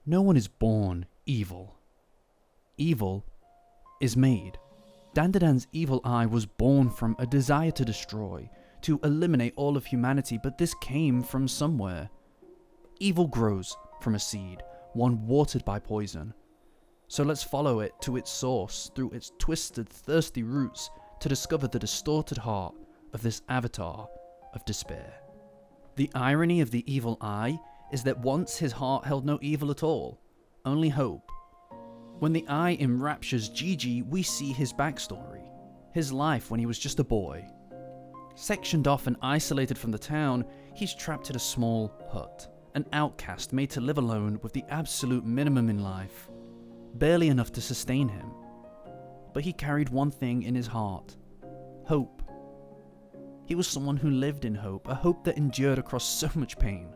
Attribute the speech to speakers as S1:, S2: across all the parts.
S1: No one is born evil. Evil is made. Dandadan's evil eye was born from a desire to destroy, to eliminate all of humanity, but this came from somewhere. Evil grows from a seed, one watered by poison. So let's follow it to its source through its twisted, thirsty roots to discover the distorted heart of this avatar of despair. The irony of the evil eye is that once his heart held no evil at all, only hope. When the eye enraptures Gigi, we see his backstory, his life when he was just a boy. Sectioned off and isolated from the town, he's trapped in a small hut, an outcast made to live alone with the absolute minimum in life, barely enough to sustain him. But he carried one thing in his heart: hope. He was someone who lived in hope, a hope that endured across so much pain.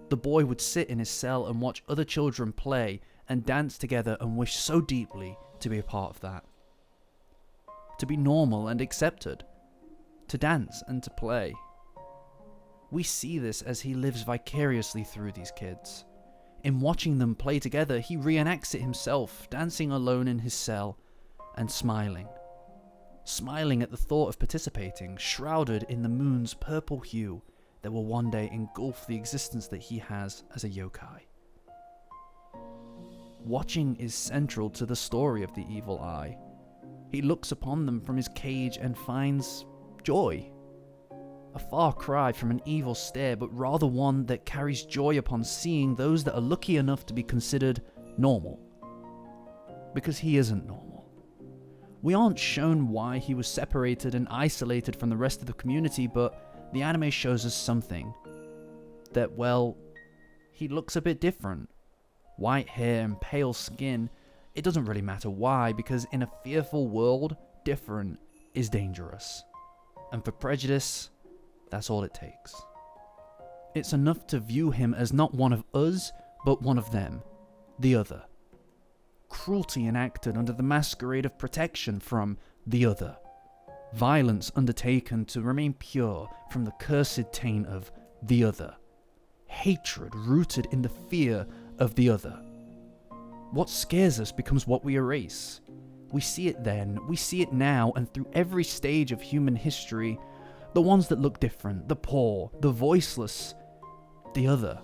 S1: The boy would sit in his cell and watch other children play and dance together and wish so deeply to be a part of that. To be normal and accepted. To dance and to play. We see this as he lives vicariously through these kids. In watching them play together, he reenacts it himself, dancing alone in his cell and smiling. Smiling at the thought of participating, shrouded in the moon's purple hue that will one day engulf the existence that he has as a yokai. Watching is central to the story of the evil eye. He looks upon them from his cage and finds joy. A far cry from an evil stare, but rather one that carries joy upon seeing those that are lucky enough to be considered normal. Because he isn't normal. We aren't shown why he was separated and isolated from the rest of the community, but the anime shows us something. That, well, he looks a bit different. White hair and pale skin, it doesn't really matter why, because in a fearful world, different is dangerous. And for prejudice, that's all it takes. It's enough to view him as not one of us, but one of them, the other. Cruelty enacted under the masquerade of protection from the other. Violence undertaken to remain pure from the cursed taint of the other. Hatred rooted in the fear of the other. What scares us becomes what we erase. We see it then, we see it now, and through every stage of human history. The ones that look different, the poor, the voiceless, the other.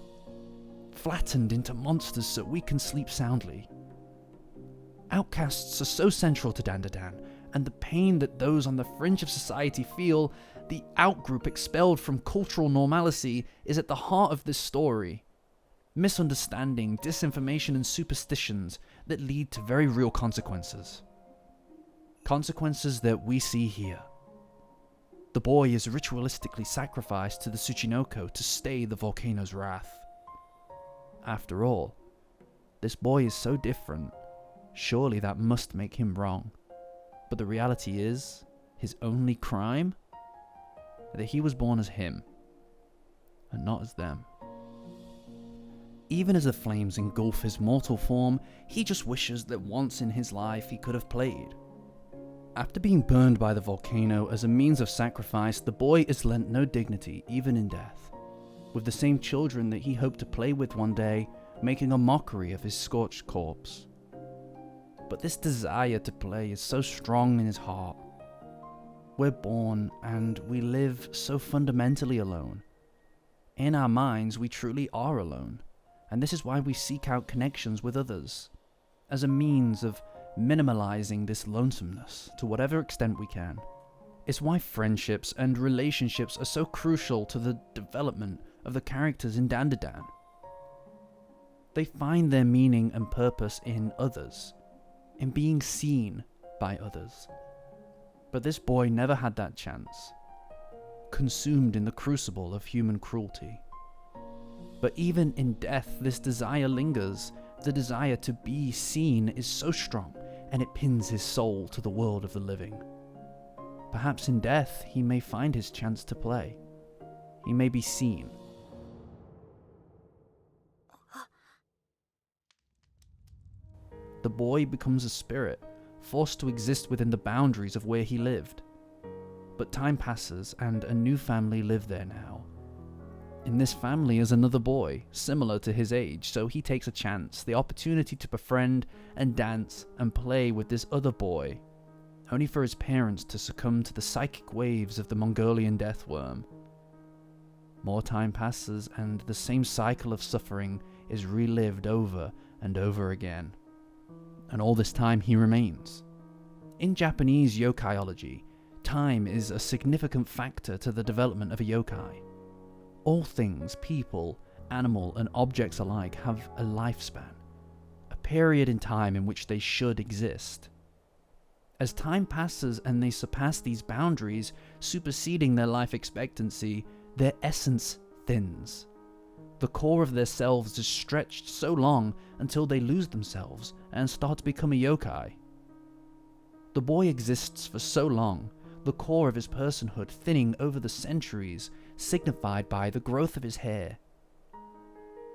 S1: Flattened into monsters so we can sleep soundly. Outcasts are so central to Dandadan, and the pain that those on the fringe of society feel, the outgroup expelled from cultural normalcy, is at the heart of this story. Misunderstanding, disinformation, and superstitions that lead to very real consequences. Consequences that we see here. The boy is ritualistically sacrificed to the Tsuchinoko to stay the volcano's wrath. After all, this boy is so different, surely that must make him wrong. But the reality is, his only crime? That he was born as him, and not as them. Even as the flames engulf his mortal form, he just wishes that once in his life he could have played. After being burned by the volcano as a means of sacrifice, the boy is lent no dignity even in death, with the same children that he hoped to play with one day, making a mockery of his scorched corpse. But this desire to play is so strong in his heart. We're born and we live so fundamentally alone. In our minds, we truly are alone, and this is why we seek out connections with others, as a means of minimalizing this lonesomeness to whatever extent we can. It's why friendships and relationships are so crucial to the development of the characters in Dandadan. They find their meaning and purpose in others, in being seen by others. But this boy never had that chance, consumed in the crucible of human cruelty. But even in death, this desire lingers. The desire to be seen is so strong, and it pins his soul to the world of the living. Perhaps in death, he may find his chance to play. He may be seen. The boy becomes a spirit, forced to exist within the boundaries of where he lived. But time passes, and a new family live there now. In this family is another boy, similar to his age, so he takes a chance, the opportunity to befriend and dance and play with this other boy, only for his parents to succumb to the psychic waves of the Mongolian death worm. More time passes and the same cycle of suffering is relived over and over again. And all this time he remains. In Japanese yokaiology, time is a significant factor to the development of a yokai. All things, people, animal, and objects alike have a lifespan, a period in time in which they should exist. As time passes and they surpass these boundaries, superseding their life expectancy, their essence thins. The core of their selves is stretched so long until they lose themselves and start to become a yokai. The boy exists for so long, the core of his personhood thinning over the centuries, signified by the growth of his hair.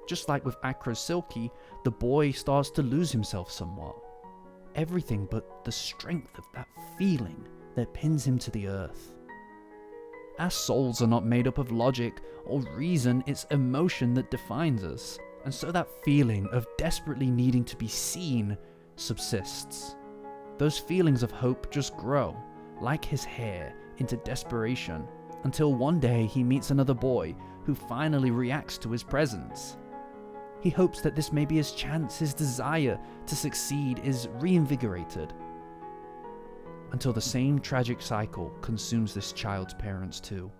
S1: Just like with Acro's Silky, the boy starts to lose himself somewhat. Everything but the strength of that feeling that pins him to the earth. Our souls are not made up of logic or reason, it's emotion that defines us, and so that feeling of desperately needing to be seen subsists. Those feelings of hope just grow, like his hair, into desperation, until one day he meets another boy who finally reacts to his presence. He hopes that this may be his chance, his desire to succeed is reinvigorated. Until the same tragic cycle consumes this child's parents too.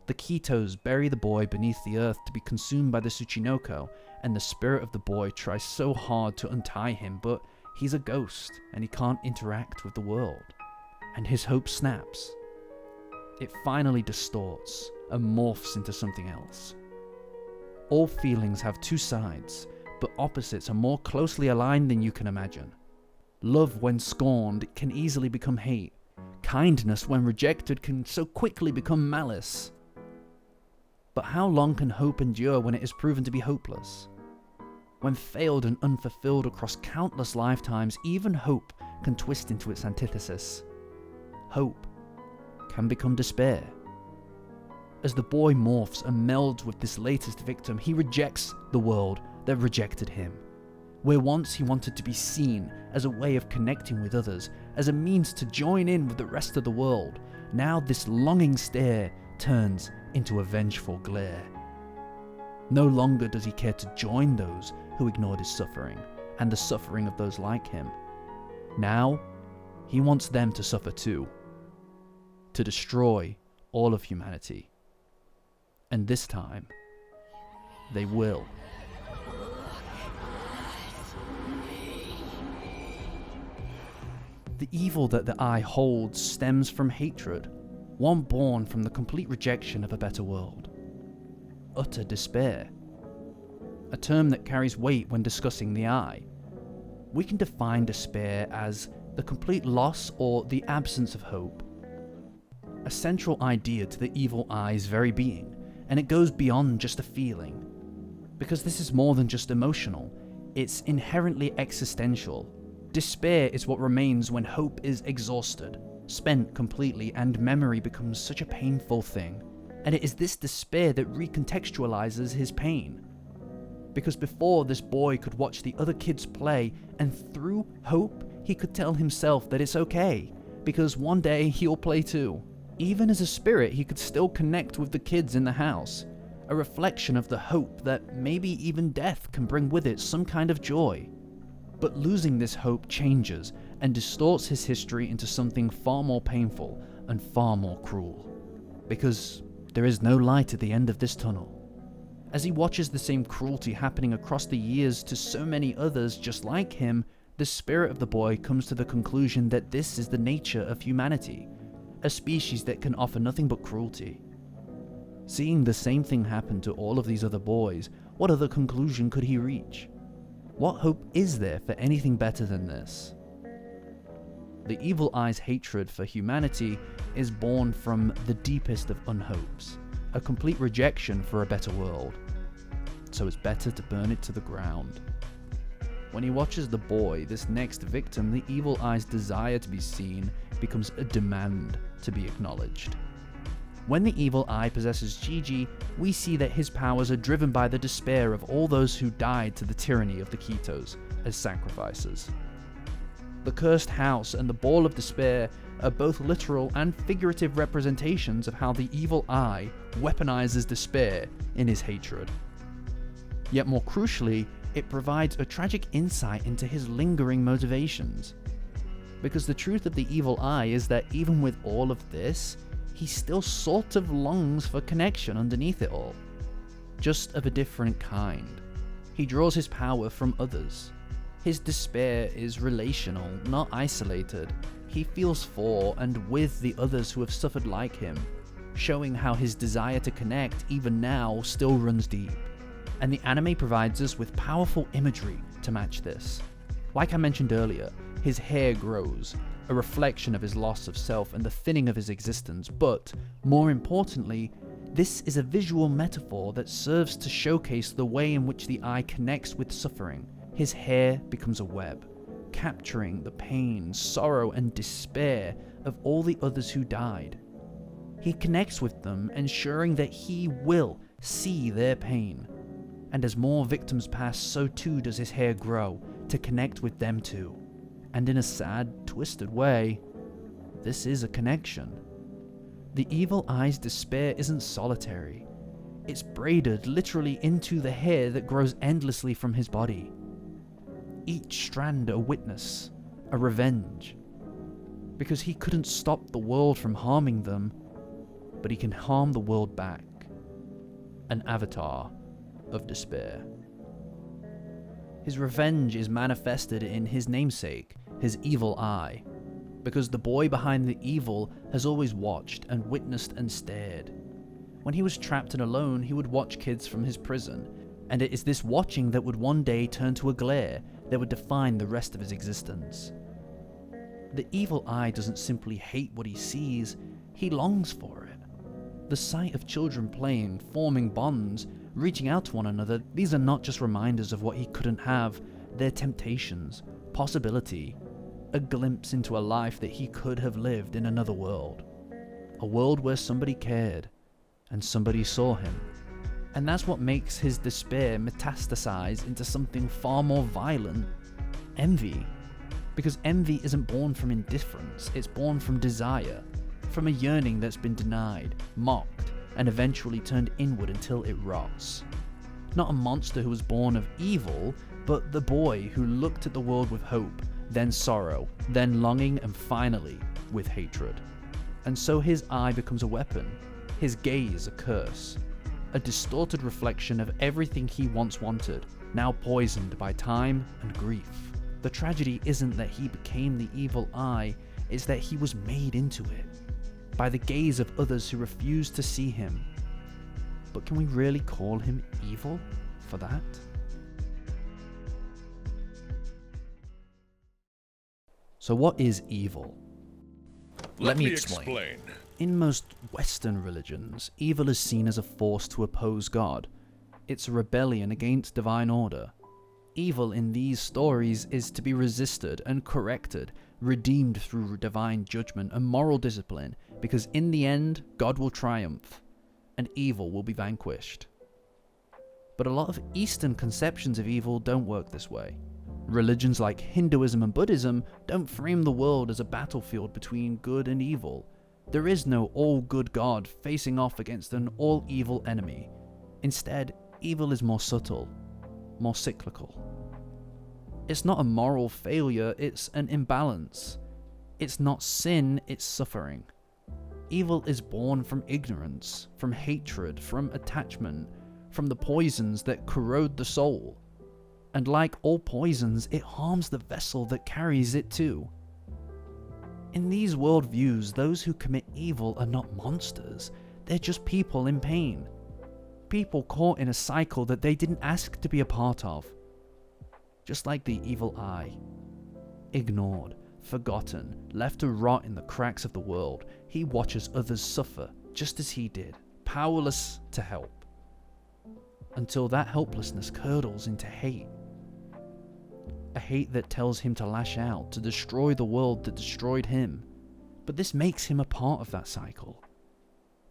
S1: The Kitos bury the boy beneath the earth to be consumed by the Tsuchinoko, and the spirit of the boy tries so hard to untie him, but he's a ghost and he can't interact with the world. And his hope snaps. It finally distorts and morphs into something else. All feelings have two sides, but opposites are more closely aligned than you can imagine. Love, when scorned, can easily become hate. Kindness, when rejected, can so quickly become malice. But how long can hope endure when it is proven to be hopeless? When failed and unfulfilled across countless lifetimes, even hope can twist into its antithesis. Hope can become despair. As the boy morphs and melds with this latest victim, he rejects the world that rejected him. Where once he wanted to be seen as a way of connecting with others, as a means to join in with the rest of the world, now this longing stare turns into a vengeful glare. No longer does he care to join those who ignored his suffering and the suffering of those like him. Now, he wants them to suffer too. To destroy all of humanity. And this time, they will. The evil that the eye holds stems from hatred, one born from the complete rejection of a better world. Utter despair. A term that carries weight when discussing the eye. We can define despair as the complete loss or the absence of hope. A central idea to the evil eye's very being, and it goes beyond just a feeling. Because this is more than just emotional, it's inherently existential. Despair is what remains when hope is exhausted, spent completely, and memory becomes such a painful thing. And it is this despair that recontextualizes his pain. Because before, this boy could watch the other kids play, and through hope, he could tell himself that it's okay, because one day he'll play too. Even as a spirit, he could still connect with the kids in the house, a reflection of the hope that maybe even death can bring with it some kind of joy. But losing this hope changes and distorts his history into something far more painful and far more cruel. Because there is no light at the end of this tunnel. As he watches the same cruelty happening across the years to so many others just like him, the spirit of the boy comes to the conclusion that this is the nature of humanity, a species that can offer nothing but cruelty. Seeing the same thing happen to all of these other boys, what other conclusion could he reach? What hope is there for anything better than this? The evil eye's hatred for humanity is born from the deepest of unhopes, a complete rejection for a better world. So it's better to burn it to the ground. When he watches the boy, this next victim, the evil eye's desire to be seen becomes a demand to be acknowledged. When the evil eye possesses Gigi, we see that his powers are driven by the despair of all those who died to the tyranny of the Kitos as sacrifices. The cursed house and the ball of despair are both literal and figurative representations of how the evil eye weaponizes despair in his hatred. Yet more crucially, it provides a tragic insight into his lingering motivations. Because the truth of the evil eye is that even with all of this, he still sort of longs for connection underneath it all. Just of a different kind. He draws his power from others. His despair is relational, not isolated. He feels for and with the others who have suffered like him, showing how his desire to connect, even now, still runs deep. And the anime provides us with powerful imagery to match this. Like I mentioned earlier, his hair grows, a reflection of his loss of self and the thinning of his existence, but, more importantly, this is a visual metaphor that serves to showcase the way in which the eye connects with suffering. His hair becomes a web, capturing the pain, sorrow, and despair of all the others who died. He connects with them, ensuring that he will see their pain. And as more victims pass, so too does his hair grow, to connect with them too. And in a sad, twisted way, this is a connection. The evil eye's despair isn't solitary. It's braided literally into the hair that grows endlessly from his body. Each strand a witness, a revenge. Because he couldn't stop the world from harming them, but he can harm the world back. An avatar of despair. His revenge is manifested in his namesake, his evil eye, because the boy behind the evil has always watched and witnessed and stared. When he was trapped and alone, he would watch kids from his prison, and it is this watching that would one day turn to a glare that would define the rest of his existence. The evil eye doesn't simply hate what he sees, he longs for it. The sight of children playing, forming bonds, reaching out to one another, these are not just reminders of what he couldn't have, they're temptations, possibility, a glimpse into a life that he could have lived in another world. A world where somebody cared, and somebody saw him. And that's what makes his despair metastasize into something far more violent, envy. Because envy isn't born from indifference, it's born from desire, from a yearning that's been denied, mocked, and eventually turned inward until it rots. Not a monster who was born of evil, but the boy who looked at the world with hope, then sorrow, then longing, and finally with hatred. And so his eye becomes a weapon, his gaze a curse, a distorted reflection of everything he once wanted, now poisoned by time and grief. The tragedy isn't that he became the evil eye, it's that he was made into it, by the gaze of others who refused to see him. But can we really call him evil for that? So what is evil?
S2: Let me explain.
S1: In most Western religions, evil is seen as a force to oppose God. It's a rebellion against divine order. Evil in these stories is to be resisted and corrected, redeemed through divine judgment and moral discipline, because in the end, God will triumph, and evil will be vanquished. But a lot of Eastern conceptions of evil don't work this way. Religions like Hinduism and Buddhism don't frame the world as a battlefield between good and evil. There is no all-good God facing off against an all-evil enemy. Instead, evil is more subtle, more cyclical. It's not a moral failure, it's an imbalance. It's not sin, it's suffering. Evil is born from ignorance, from hatred, from attachment, from the poisons that corrode the soul. And like all poisons, it harms the vessel that carries it too. In these worldviews, those who commit evil are not monsters, they're just people in pain. People caught in a cycle that they didn't ask to be a part of. Just like the evil eye. Ignored, forgotten, left to rot in the cracks of the world, he watches others suffer just as he did, powerless to help. Until that helplessness curdles into hate. A hate that tells him to lash out, to destroy the world that destroyed him. But this makes him a part of that cycle.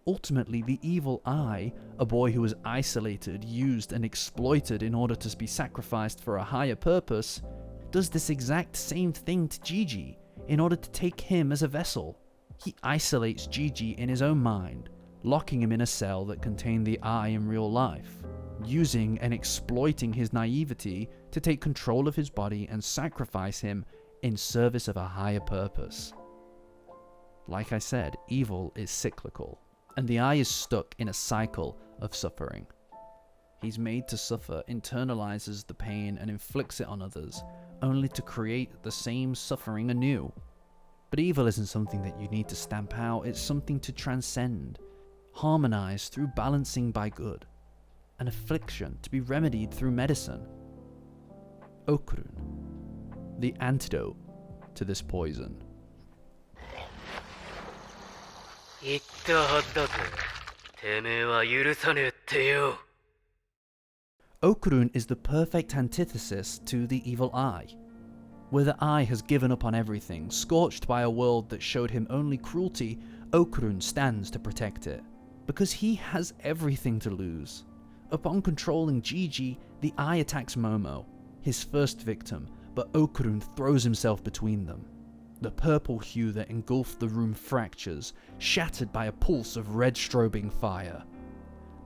S1: Ultimately, the evil eye, a boy who was isolated, used, and exploited in order to be sacrificed for a higher purpose, does this exact same thing to Gigi in order to take him as a vessel. He isolates Gigi in his own mind, locking him in a cell that contained the eye in real life, using and exploiting his naivety to take control of his body and sacrifice him in service of a higher purpose. Like I said, evil is cyclical, and the eye is stuck in a cycle of suffering. He's made to suffer, internalizes the pain and inflicts it on others, only to create the same suffering anew. But evil isn't something that you need to stamp out, it's something to transcend, harmonize through balancing by good, an affliction to be remedied through medicine. Okarun, the antidote to this poison. Okarun is the perfect antithesis to the evil eye. Where the eye has given up on everything, scorched by a world that showed him only cruelty, Okarun stands to protect it, because he has everything to lose. Upon controlling Gigi, the eye attacks Momo, his first victim, but Okarun throws himself between them. The purple hue that engulfed the room fractures, shattered by a pulse of red strobing fire.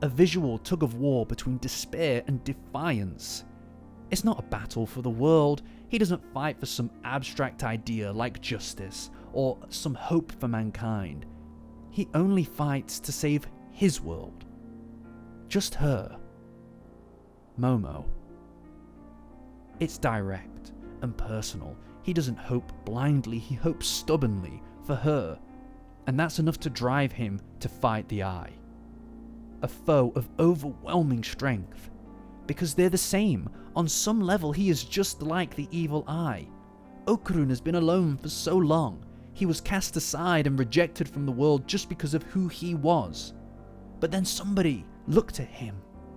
S1: A visual tug-of-war between despair and defiance. It's not a battle for the world. He doesn't fight for some abstract idea like justice or some hope for mankind. He only fights to save his world. Just her. Momo. It's direct and personal. He doesn't hope blindly, he hopes stubbornly for her. And that's enough to drive him to fight the eye. A foe of overwhelming strength. Because they're the same. On some level, he is just like the evil eye. Okarun has been alone for so long. He was cast aside and rejected from the world just because of who he was. But then somebody looked at him,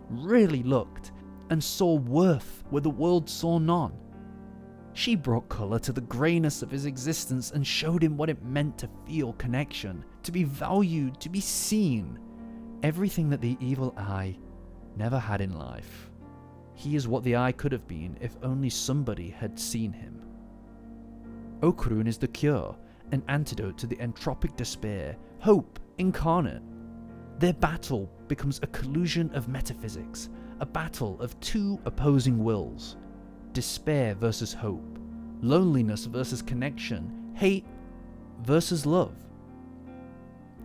S1: really looked, and saw worth where the world saw none. She brought colour to the greyness of his existence and showed him what it meant to feel connection, to be valued, to be seen. Everything that the evil eye never had in life. He is what the eye could have been if only somebody had seen him. Okarun is the cure, an antidote to the entropic despair, hope incarnate. Their battle becomes a collusion of metaphysics, a battle of two opposing wills. Despair versus hope, loneliness versus connection, hate versus love.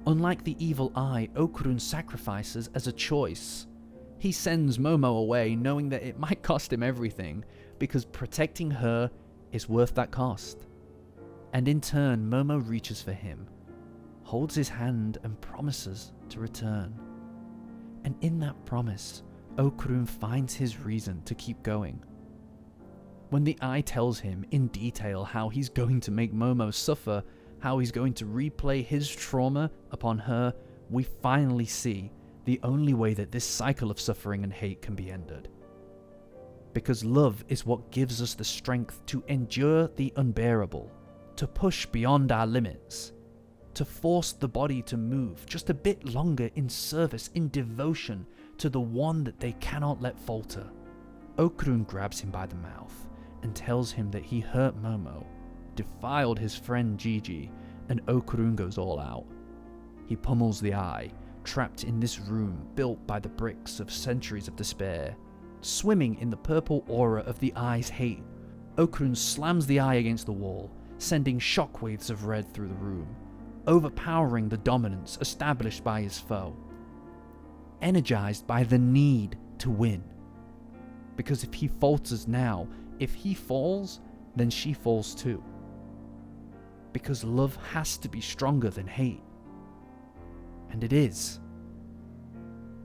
S1: Unlike the evil eye, Okarun sacrifices as a choice. He sends Momo away knowing that it might cost him everything, because protecting her is worth that cost. And in turn, Momo reaches for him, holds his hand and promises to return. And in that promise, Okarun finds his reason to keep going. When the eye tells him in detail how he's going to make Momo suffer, how he's going to replay his trauma upon her, we finally see the only way that this cycle of suffering and hate can be ended. Because love is what gives us the strength to endure the unbearable, to push beyond our limits, to force the body to move just a bit longer in service, in devotion to the one that they cannot let falter. Okarun grabs him by the mouth and tells him that he hurt Momo, defiled his friend Gigi, and Okarun goes all out. He pummels the eye, trapped in this room built by the bricks of centuries of despair. Swimming in the purple aura of the eye's hate, Okarun slams the eye against the wall, sending shockwaves of red through the room, overpowering the dominance established by his foe. Energized by the need to win. Because if he falters now, if he falls, then she falls too. Because love has to be stronger than hate. And it is.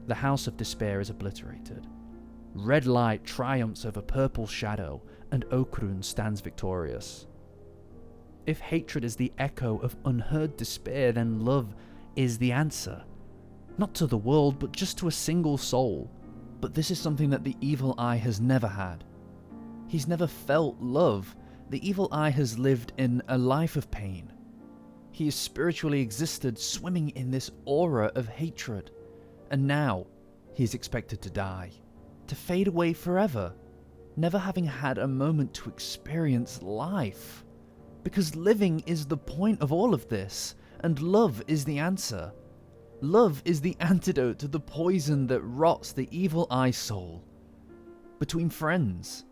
S1: The house of despair is obliterated. Red light triumphs over purple shadow, and Okarun stands victorious. If hatred is the echo of unheard despair, then love is the answer. Not to the world, but just to a single soul. But this is something that the evil eye has never had. He's never felt love. The evil eye has lived in a life of pain. He has spiritually existed, swimming in this aura of hatred. And now, he is expected to die, to fade away forever, never having had a moment to experience life. Because living is the point of all of this, and love is the answer. Love is the antidote to the poison that rots the evil eye soul. Between friends,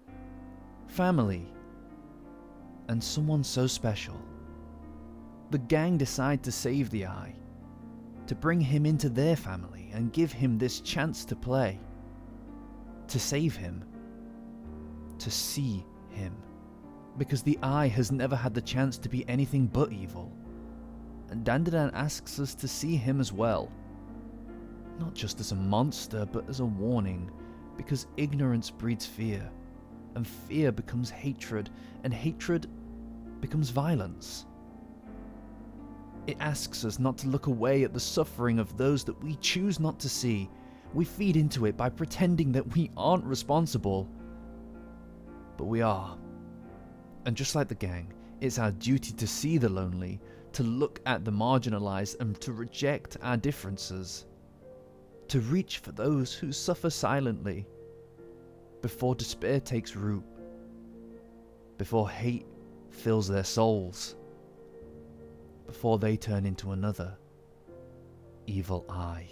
S1: family, and someone so special. The gang decide to save the eye, to bring him into their family and give him this chance to play, to save him, to see him, because the eye has never had the chance to be anything but evil. And Dandadan asks us to see him as well, not just as a monster, but as a warning, because ignorance breeds fear, and fear becomes hatred, and hatred becomes violence. It asks us not to look away at the suffering of those that we choose not to see. We feed into it by pretending that we aren't responsible. But we are. And just like the gang, it's our duty to see the lonely, to look at the marginalized, and to reject our differences. To reach for those who suffer silently, before despair takes root, before hate fills their souls, before they turn into another evil eye.